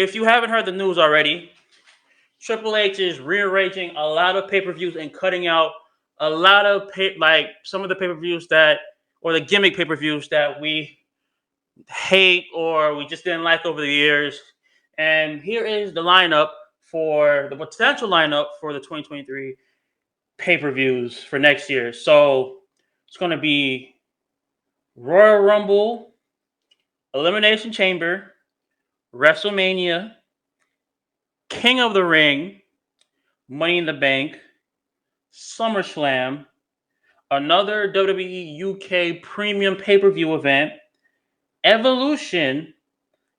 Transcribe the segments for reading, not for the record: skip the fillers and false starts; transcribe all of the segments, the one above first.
if you haven't heard the news already, Triple H is rearranging a lot of pay-per-views and cutting out a lot of like some of the pay-per-views that or the gimmick pay-per-views that we hate or we just didn't like over the years. And here is the lineup for the potential lineup for the 2023 pay-per-views for next year. So it's going to be Royal Rumble, Elimination Chamber, WrestleMania, King of the Ring, Money in the Bank, SummerSlam, another WWE UK premium pay-per-view event, Evolution,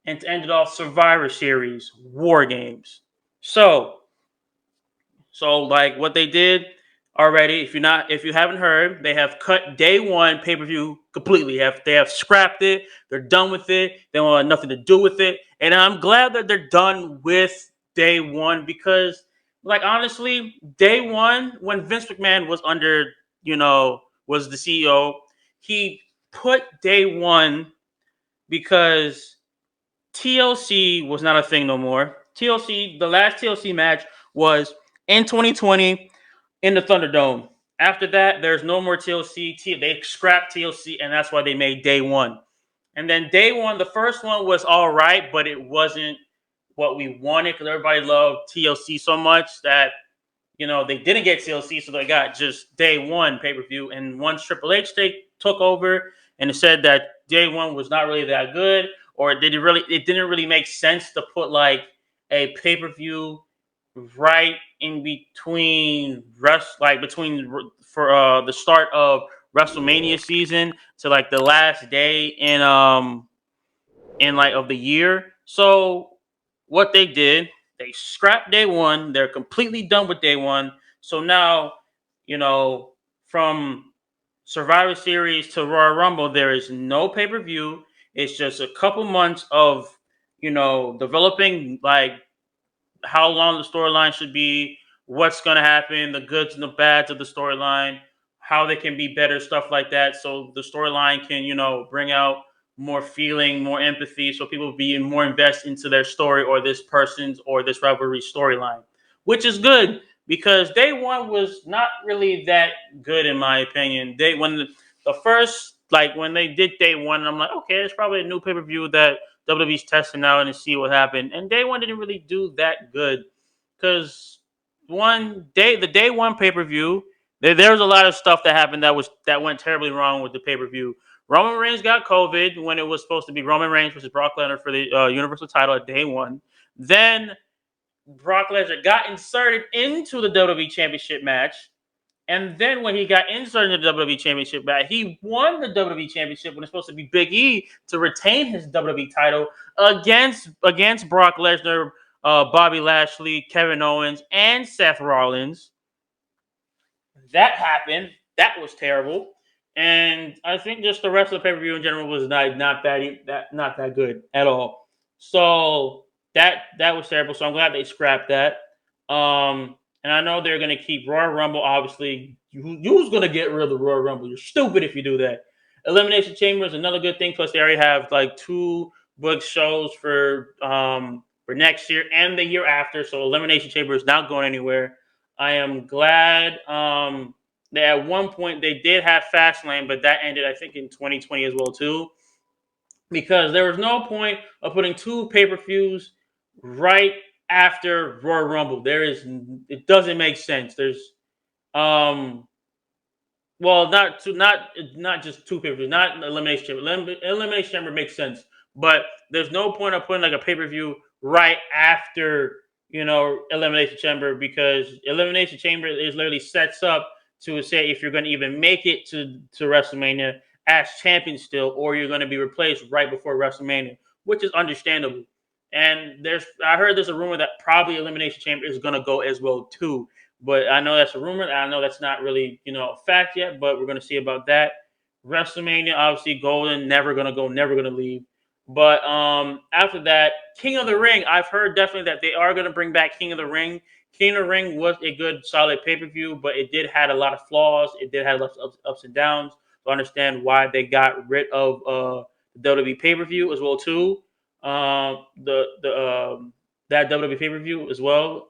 and to end it off, Survivor Series, War Games. So like what they did already, if you haven't heard, they have cut day one pay-per-view completely. They have scrapped it, they're done with it, they want nothing to do with it. And I'm glad that they're done with day one because like honestly, day one, when Vince McMahon was was the CEO, he put day one because TLC was not a thing no more. TLC, the last TLC match was in 2020 in the Thunderdome. After that, there's no more TLC. They scrapped TLC, and that's why they made day one. And then day one, the first one was all right, but it wasn't what we wanted because everybody loved TLC so much that they didn't get TLC, so they got just day one pay per view. And once Triple H took over and it said that day one was not really that good, or it didn't really make sense to put like a pay per view right in between for the start of WrestleMania season to like the last day in like of the year. So what they did, they scrapped day one. They're completely done with day one. So now, from Survivor Series to Royal Rumble, there is no pay per view. It's just a couple months of developing like how long the storyline should be, what's going to happen, the goods and the bads of the storyline, how they can be better, stuff like that. So the storyline can, bring out more feeling, more empathy, so people be more invested into their story or this person's or this rivalry storyline, which is good because day one was not really that good in my opinion. The first when they did day one, I'm like, okay, it's probably a new pay per view that WWE's testing out and see what happened. And day one didn't really do that good because the day one pay per view, there was a lot of stuff that happened that went terribly wrong with the pay per view. Roman Reigns got COVID when it was supposed to be Roman Reigns versus Brock Lesnar for the Universal title at day one. Then Brock Lesnar got inserted into the WWE Championship match. And then when he got inserted in the WWE Championship match, he won the WWE Championship when it's supposed to be Big E to retain his WWE title against Brock Lesnar, Bobby Lashley, Kevin Owens, and Seth Rollins. That happened. That was terrible. And I think just the rest of the pay-per-view in general was not that good at all. So that was terrible. So I'm glad they scrapped that. And I know they're going to keep Royal Rumble, obviously. Who's going to get rid of the Royal Rumble? You're stupid if you do that. Elimination Chamber is another good thing. Plus, they already have like 2 booked shows for next year and the year after. So Elimination Chamber is not going anywhere. I am glad that at one point they did have Fastlane, but that ended, I think, in 2020 as well, too. Because there was no point of putting 2 pay-per-views right after Royal Rumble. It doesn't make sense. There's not just 2 pay-per-views, not Elimination Chamber. Elimination Chamber makes sense, but there's no point of putting like a pay-per-view right after Elimination Chamber because Elimination Chamber is literally sets up to say if you're going to even make it to WrestleMania as champion still, or you're going to be replaced right before WrestleMania, which is understandable. And I heard there's a rumor that probably Elimination Chamber is going to go as well too. But I know that's a rumor. I know that's not really, a fact yet, but we're going to see about that. WrestleMania, obviously, golden, never going to go, never going to leave. But after that, King of the Ring, I've heard definitely that they are going to bring back King of the Ring. King of the Ring was a good, solid pay-per-view, but it did have a lot of flaws. It did have lots of ups and downs. To understand why they got rid of the WWE pay-per-view as well too. the that WWE pay per view as well.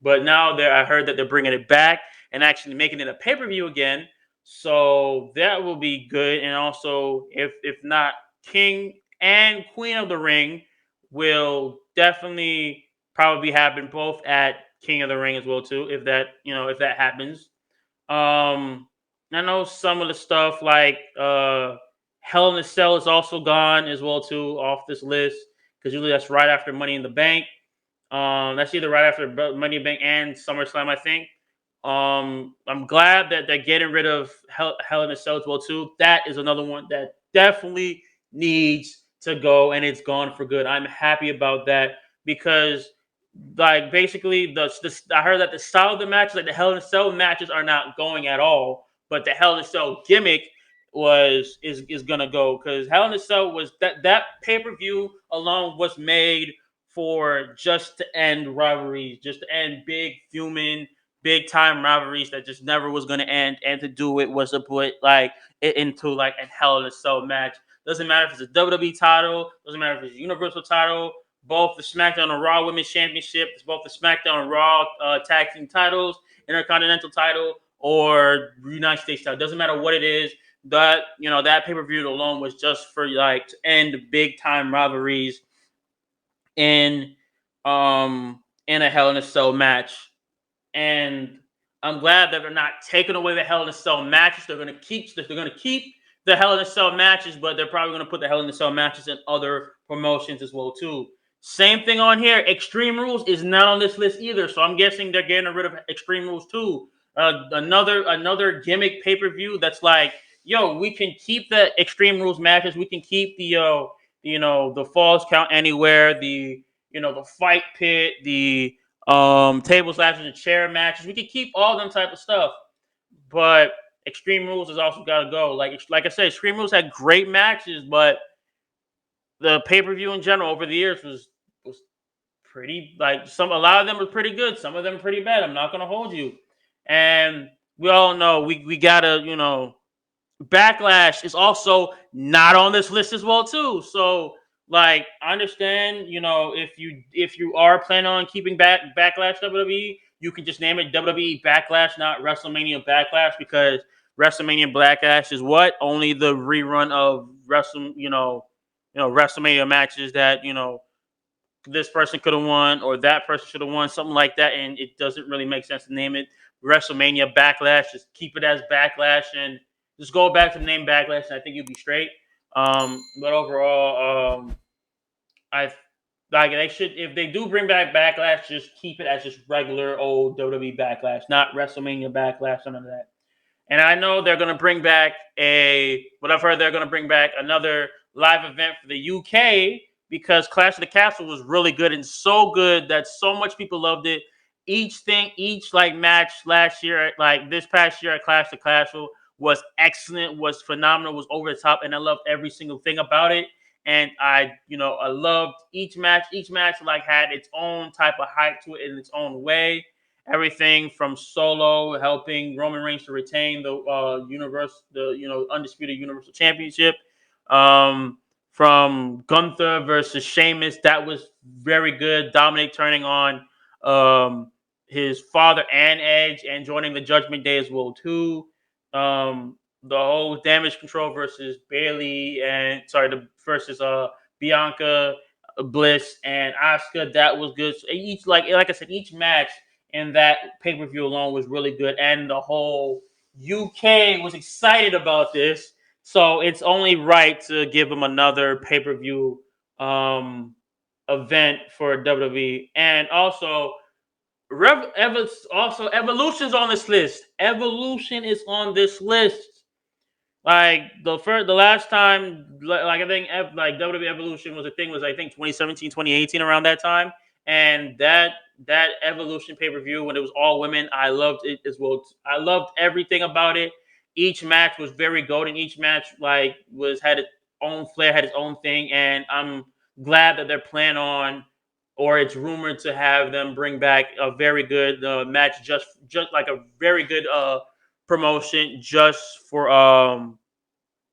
But now I heard that they're bringing it back and actually making it a pay per view again. So that will be good. And also, if not, King and Queen of the Ring will definitely probably happen both at King of the Ring as well too. If that happens. Um, I know some of the stuff like Hell in a Cell is also gone as well too off this list because usually that's right after Money in the Bank. That's either right after Money in the Bank and SummerSlam, I think. I'm glad that they're getting rid of Hell in a Cell as well too. That is another one that definitely needs to go, and it's gone for good. I'm happy about that because, like, basically, I heard that the style of the matches, like the Hell in a Cell matches, are not going at all, but the Hell in a Cell gimmick is gonna go because Hell in a Cell was that pay per view alone was made for just to end rivalries, just to end big time rivalries that just never was going to end, and to do it was to put like it into like a Hell in a Cell match. Doesn't matter if it's a WWE title, doesn't matter if it's a Universal title, both the SmackDown and Raw Women's Championship, it's both the SmackDown and Raw tag team titles, Intercontinental title, or United States title. Doesn't matter what it is. That pay per view alone was just for like to end big time rivalries in in a Hell in a Cell match. And I'm glad that they're not taking away the Hell in a Cell matches. They're going to keep the Hell in a Cell matches, but they're probably going to put the Hell in a Cell matches in other promotions as well too. Same thing on here. Extreme Rules is not on this list either, so I'm guessing they're getting rid of Extreme Rules too. Another gimmick pay per view that's like, yo, we can keep the Extreme Rules matches. We can keep the Falls Count Anywhere, the Fight Pit, the table slashes and chair matches. We could keep all them type of stuff, but Extreme Rules has also got to go. Like I said, Extreme Rules had great matches, but the pay per view in general over the years was pretty like a lot of them were pretty good, some of them were pretty bad. I'm not gonna hold you, and we all know we gotta Backlash is also not on this list as well too. So like I understand, if you are planning on keeping Backlash WWE, you can just name it WWE Backlash, not WrestleMania Backlash, because WrestleMania Backlash is what only the rerun of WrestleMania matches that this person could have won or that person should have won, something like that, and it doesn't really make sense to name it WrestleMania Backlash. Just keep it as Backlash and just go back to the name Backlash, and I think you'll be straight. But overall, I like they should, if they do bring back Backlash, just keep it as just regular old WWE Backlash, not WrestleMania Backlash, none of that. And I know they're going to bring back what I've heard, they're going to bring back another live event for the UK because Clash of the Castle was really good and so good that so much people loved it. Each like match last year, like this past year at Clash of the Castle was excellent, was phenomenal, was over the top, and I loved every single thing about it. And I loved each match. Each match like had its own type of hype to it in its own way. Everything from Solo helping Roman Reigns to retain the undisputed Universal Championship, from Gunther versus Sheamus, that was very good. Dominic turning on his father and Edge and joining the Judgment Day as well too. The whole Damage Control versus Bailey versus Bianca Bliss and Asuka, that was good. So each like I said, each match in that pay per view alone was really good, and the whole UK was excited about this. So it's only right to give them another pay per view event for WWE, and also Evolution's on this list. Evolution is on this list. Like the last time, like I think like WWE Evolution was a thing was I think 2017, 2018 around that time, and that Evolution pay per view when it was all women, I loved it as well. I loved everything about it. Each match was very golden. Each match like was had its own flair, had its own thing, and I'm glad that they're planning on, or it's rumored to have them bring back a very good match, just like a very good promotion just for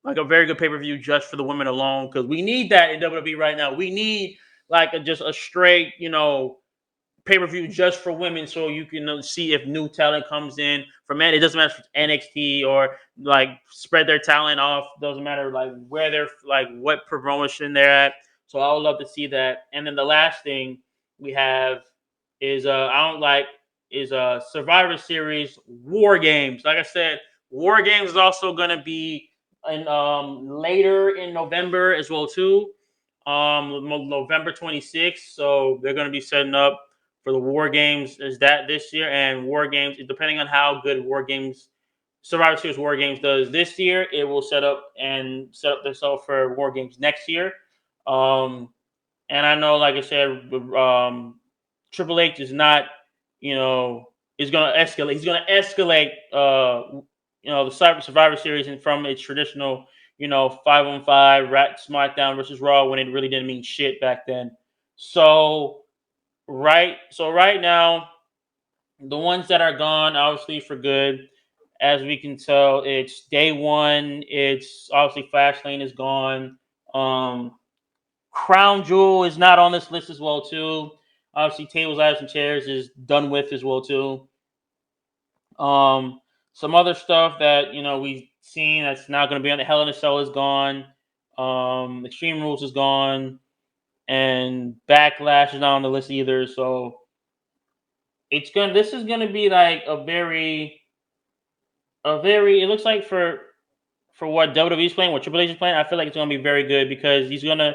like a very good pay per view just for the women alone because we need that in WWE right now. We need like just a straight, pay per view just for women, so you can see if new talent comes in. For men, it doesn't matter if it's NXT or like spread their talent off. Doesn't matter like where they're like what promotion they're at. So I would love to see that. And then the last thing we have is I don't like is Survivor Series War Games. Like I said, War Games is also gonna be in later in November as well too. November 26th. So they're gonna be setting up for the War Games is that this year, and War Games, depending on how good War Games Survivor Series War Games does this year, it will set up themselves for War Games next year. Um, and I know, like I said, Triple H is not, is going to escalate. He's going to escalate, the Survivor Series and from its traditional, 5-on-5 Rat SmackDown versus Raw when it really didn't mean shit back then. So right now, the ones that are gone, obviously for good, as we can tell, it's day one. It's obviously Fastlane is gone. Crown Jewel is not on this list as well too. Obviously, tables, ladders, and chairs is done with as well too. Some other stuff that we've seen that's not going to be on the Hell in a Cell is gone. Extreme Rules is gone, and Backlash is not on the list either. So this is gonna be like a very. It looks like for what WWE's playing, what Triple H is playing, I feel like it's gonna be very good because he's gonna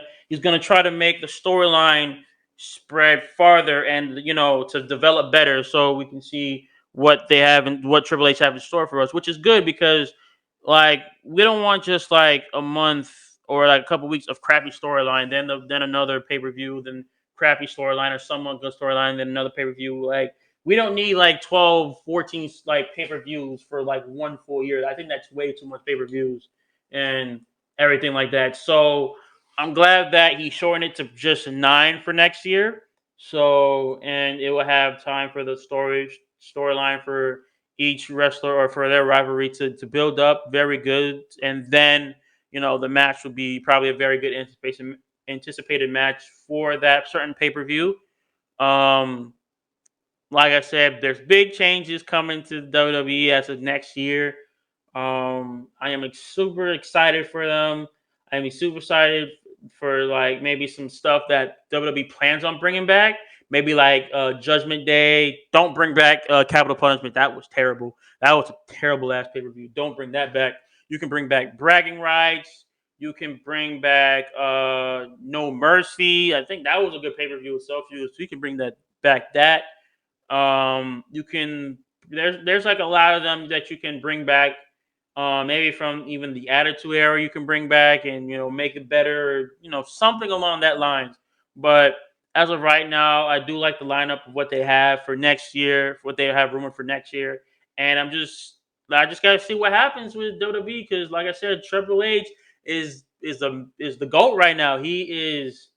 try to make the storyline spread farther and to develop better, so we can see what they have and what Triple H have in store for us, which is good because like we don't want just like a month or like a couple weeks of crappy storyline, then another pay per view, then crappy storyline or somewhat good storyline, then another pay per view. Like we don't need like 12, 14 like pay per views for like one full year. I think that's way too much pay per views and everything like that. So I'm glad that he shortened it to just 9 for next year. So and it will have time for the storyline for each wrestler or for their rivalry to build up very good, and then the match will be probably a very good anticipated match for that certain pay per view. Um, like I said, there's big changes coming to WWE as of next year. I am super excited for them. I am super excited for like maybe some stuff that WWE plans on bringing back. Maybe like Judgment Day. Don't bring back Capital Punishment. That was terrible. That was a terrible ass pay per view. Don't bring that back. You can bring back Bragging Rights. You can bring back No Mercy. I think that was a good pay per view itself. So you can bring that back. You can there's like a lot of them that you can bring back. Maybe from even the Attitude Era, you can bring back and make it better. Something along that lines. But as of right now, I do like the lineup of what they have for next year, what they have rumored for next year, and I just gotta see what happens with WWE because, like I said, Triple H is the GOAT right now. He's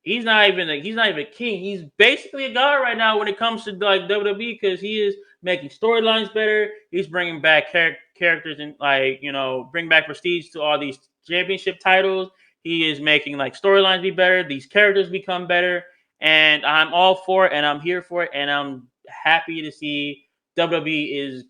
not even a king. He's basically a god right now when it comes to like WWE because he is making storylines better. He's bringing back characters and like bring back prestige to all these championship titles. He is making like storylines be better. These characters become better, and I'm all for it, and I'm here for it, and I'm happy to see WWE is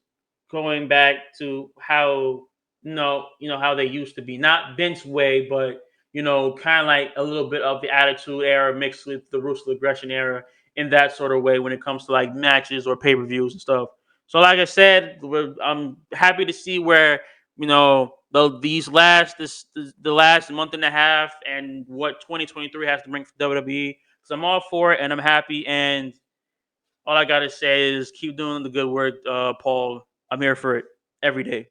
going back to how how they used to be, not Vince way, but kind of like a little bit of the Attitude Era mixed with the Ruthless Aggression Era in that sort of way when it comes to like matches or pay per views and stuff. So, like I said, I'm happy to see where the last month and a half and what 2023 has to bring for WWE. So I'm all for it and I'm happy. And all I gotta say is keep doing the good work, Paul. I'm here for it every day.